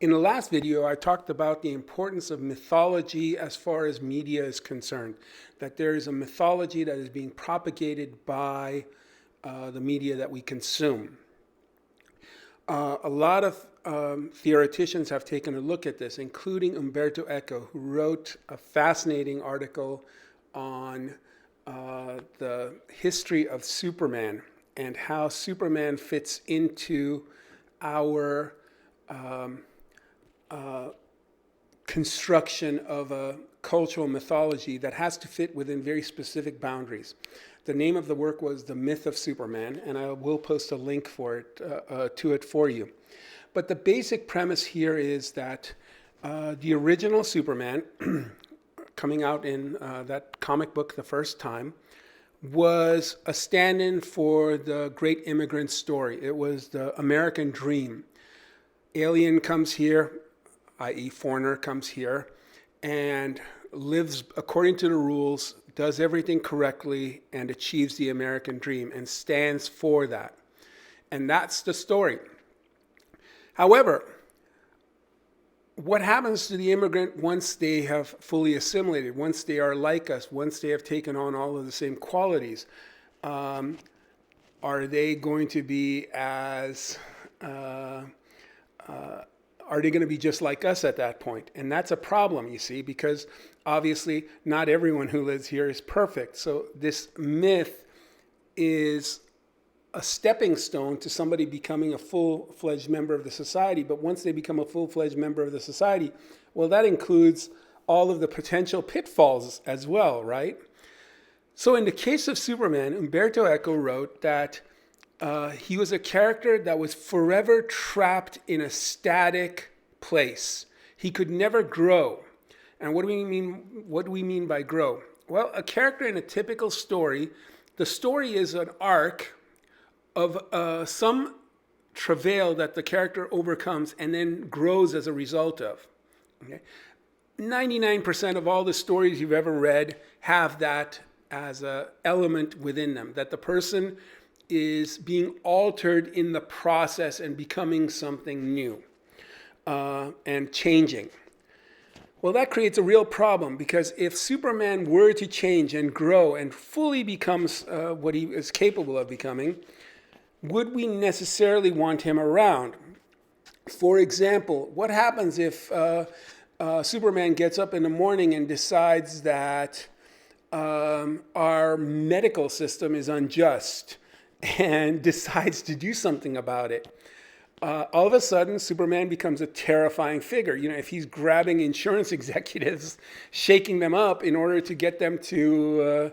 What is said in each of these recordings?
In the last video, I talked about the importance of mythology as far as media is concerned, that there is a mythology that is being propagated by the media that we consume. A lot of theoreticians have taken a look at this, including Umberto Eco, who wrote a fascinating article on the history of Superman and how Superman fits into our construction of a cultural mythology that has to fit within very specific boundaries. The name of the work was The Myth of Superman, and I will post a link for it to it for you. But the basic premise here is that the original Superman, coming out in that comic book the first time, was a stand-in for the great immigrant story. It was the American dream. Alien comes here, i.e. foreigner comes here, and lives according to the rules, does everything correctly, and achieves the American dream, and stands for that. And that's the story. However, what happens to the immigrant once they have fully assimilated, once they are like us, once they have taken on all of the same qualities? Are they going to be as... are they going to be just like us at that point? And that's a problem, you see, because obviously not everyone who lives here is perfect. So this myth is a stepping stone to somebody becoming a full-fledged member of the society. But once they become a full-fledged member of the society, well, that includes all of the potential pitfalls as well, right? So in the case of Superman, Umberto Eco wrote that he was a character that was forever trapped in a static place. He could never grow. And what do we mean by grow? Well, a character in a typical story, the story is an arc of some travail that the character overcomes and then grows as a result of. Okay? 99% of all the stories you've ever read have that as an element within them, that the person is being altered in the process and becoming something new and changing. Well, that creates a real problem, because if Superman were to change and grow and fully becomes what he is capable of becoming, would we necessarily want him around? For example, what happens if Superman gets up in the morning and decides that our medical system is unjust and decides to do something about it? All of a sudden, Superman becomes a terrifying figure. You know, if he's grabbing insurance executives, shaking them up in order to get them to,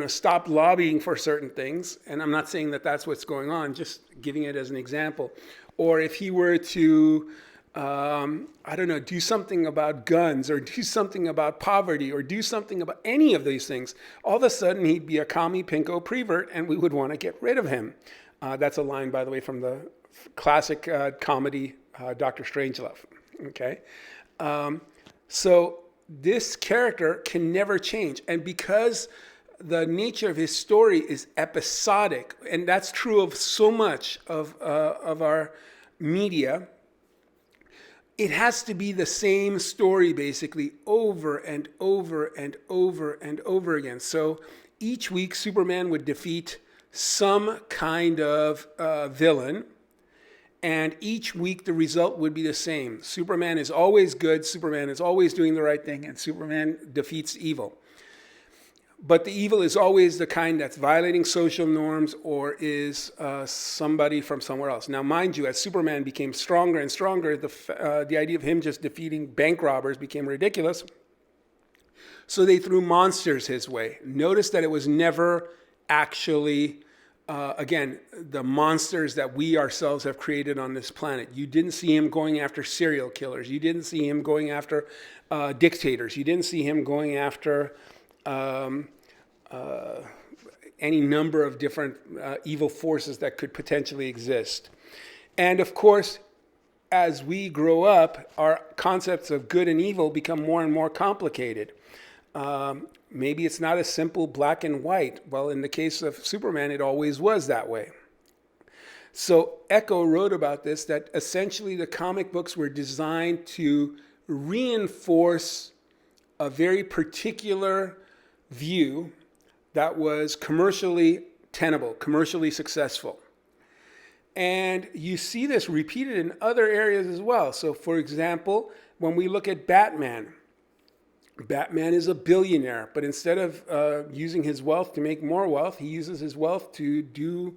stop lobbying for certain things. And I'm not saying that that's what's going on, just giving it as an example. Or if he were to, do something about guns, or do something about poverty, or do something about any of these things, all of a sudden he'd be a commie, pinko, prevert, and we would want to get rid of him. That's a line, by the way, from the classic comedy Dr. Strangelove. Okay, so this character can never change, and because the nature of his story is episodic, and that's true of so much of our media, it has to be the same story basically over and over and over and over again. So each week Superman would defeat some kind of villain, and each week the result would be the same. Superman is always good, Superman is always doing the right thing, and Superman defeats evil. But the evil is always the kind that's violating social norms or is somebody from somewhere else. Now, mind you, as Superman became stronger and stronger, the idea of him just defeating bank robbers became ridiculous. So they threw monsters his way. Notice that it was never actually, the monsters that we ourselves have created on this planet. You didn't see him going after serial killers. You didn't see him going after dictators. You didn't see him going after any number of different evil forces that could potentially exist. And of course, as we grow up, our concepts of good and evil become more and more complicated. Maybe it's not as simple black and white. Well, in the case of Superman, it always was that way. So Echo wrote about this, that essentially the comic books were designed to reinforce a very particular view that was commercially tenable, commercially successful. And you see this repeated in other areas as well. So, for example, when we look at Batman, Batman is a billionaire, but instead of using his wealth to make more wealth, he uses his wealth to do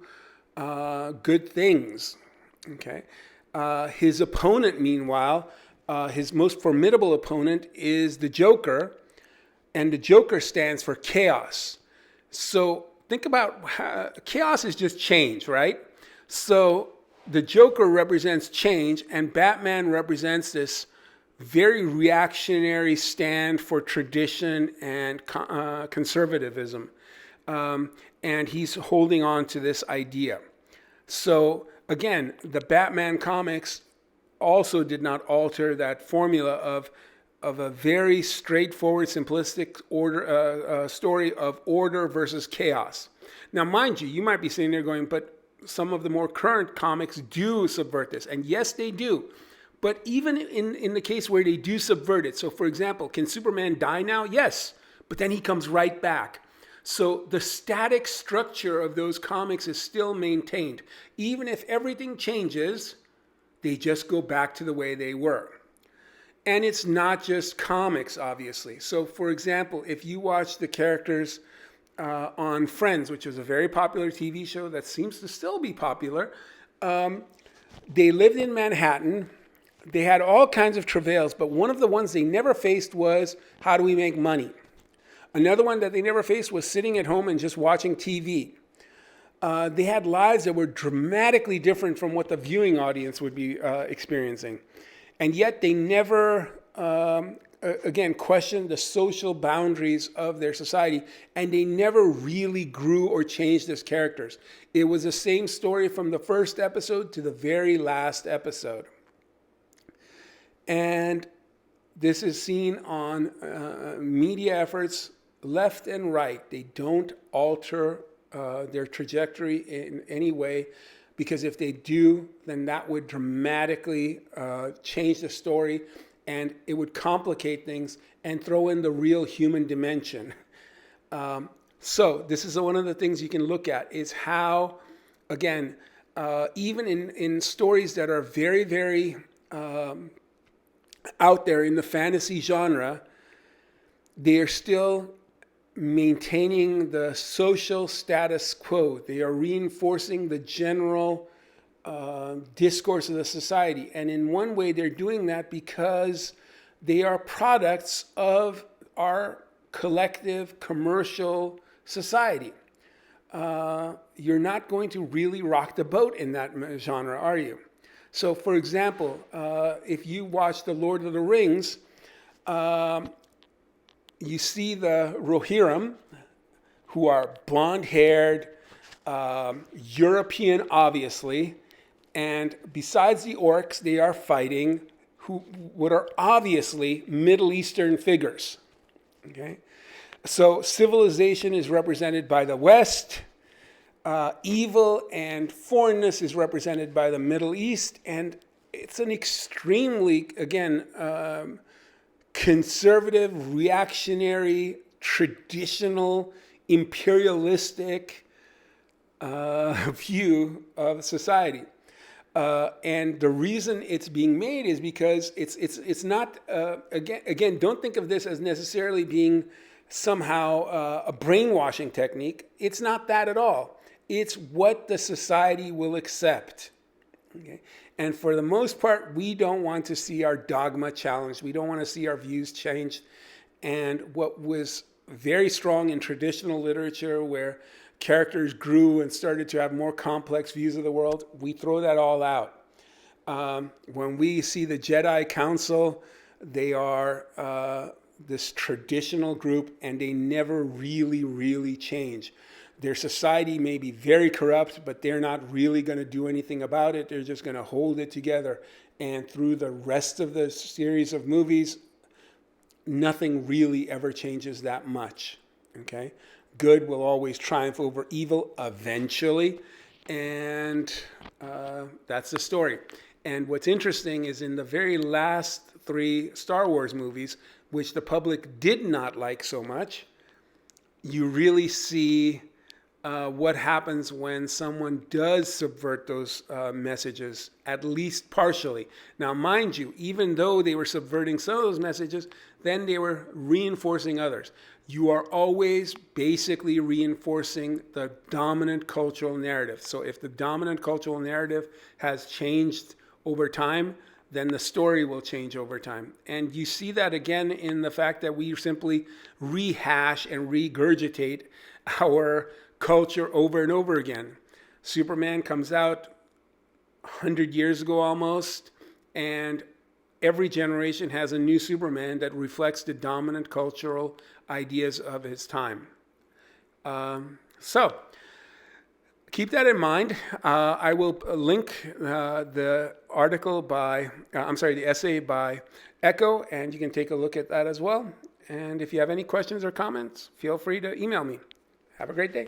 good things. Okay. His opponent, meanwhile, his most formidable opponent is the Joker, and the Joker stands for chaos. So think about chaos is just change, right? So the Joker represents change, and Batman represents this very reactionary stand for tradition and conservatism. And he's holding on to this idea. So again, the Batman comics also did not alter that formula of a very straightforward, simplistic story of order versus chaos. Now, mind you, you might be sitting there going, but some of the more current comics do subvert this. And yes, they do. But even in the case where they do subvert it, so for example, can Superman die now? Yes, but then he comes right back. So the static structure of those comics is still maintained. Even if everything changes, they just go back to the way they were. And it's not just comics, obviously. So for example, if you watch the characters on Friends, which was a very popular TV show that seems to still be popular, they lived in Manhattan. They had all kinds of travails, but one of the ones they never faced was, how do we make money? Another one that they never faced was sitting at home and just watching TV. They had lives that were dramatically different from what the viewing audience would be experiencing. And yet they never, again, questioned the social boundaries of their society, and they never really grew or changed as characters. It was the same story from the first episode to the very last episode. And this is seen on media efforts left and right. They don't alter their trajectory in any way, because if they do, then that would dramatically change the story, and it would complicate things and throw in the real human dimension. So this is one of the things you can look at, is how, again, even in stories that are very, very out there in the fantasy genre, they are still maintaining the social status quo. They are reinforcing the general discourse of the society. And in one way, they're doing that because they are products of our collective commercial society. You're not going to really rock the boat in that genre, are you? So, for example, if you watch The Lord of the Rings, you see the Rohirrim, who are blonde-haired, European, obviously, and besides the orcs, they are fighting what are obviously Middle Eastern figures. Okay, so civilization is represented by the West. Evil and foreignness is represented by the Middle East, and it's an extremely, again, conservative, reactionary, traditional, imperialistic view of society. And the reason it's being made is because it's not, again, don't think of this as necessarily being somehow a brainwashing technique. It's not that at all. It's what the society will accept. Okay? And for the most part, we don't want to see our dogma challenged. We don't want to see our views changed. And what was very strong in traditional literature, where characters grew and started to have more complex views of the world, we throw that all out. When we see the Jedi Council, they are this traditional group, and they never really, really change. Their society may be very corrupt, but they're not really going to do anything about it. They're just going to hold it together. And through the rest of the series of movies, nothing really ever changes that much. Okay? Good will always triumph over evil eventually. And that's the story. And what's interesting is in the very last 3 Star Wars movies, which the public did not like so much, you really see what happens when someone does subvert those messages, at least partially. Now, mind you, even though they were subverting some of those messages, then they were reinforcing others. You are always basically reinforcing the dominant cultural narrative. So if the dominant cultural narrative has changed over time, then the story will change over time. And you see that again in the fact that we simply rehash and regurgitate our culture over and over again. Superman comes out 100 years ago almost, and every generation has a new Superman that reflects the dominant cultural ideas of his time. So keep that in mind. I will link the article the essay by Echo, and you can take a look at that as well. And if you have any questions or comments, feel free to email me. Have a great day.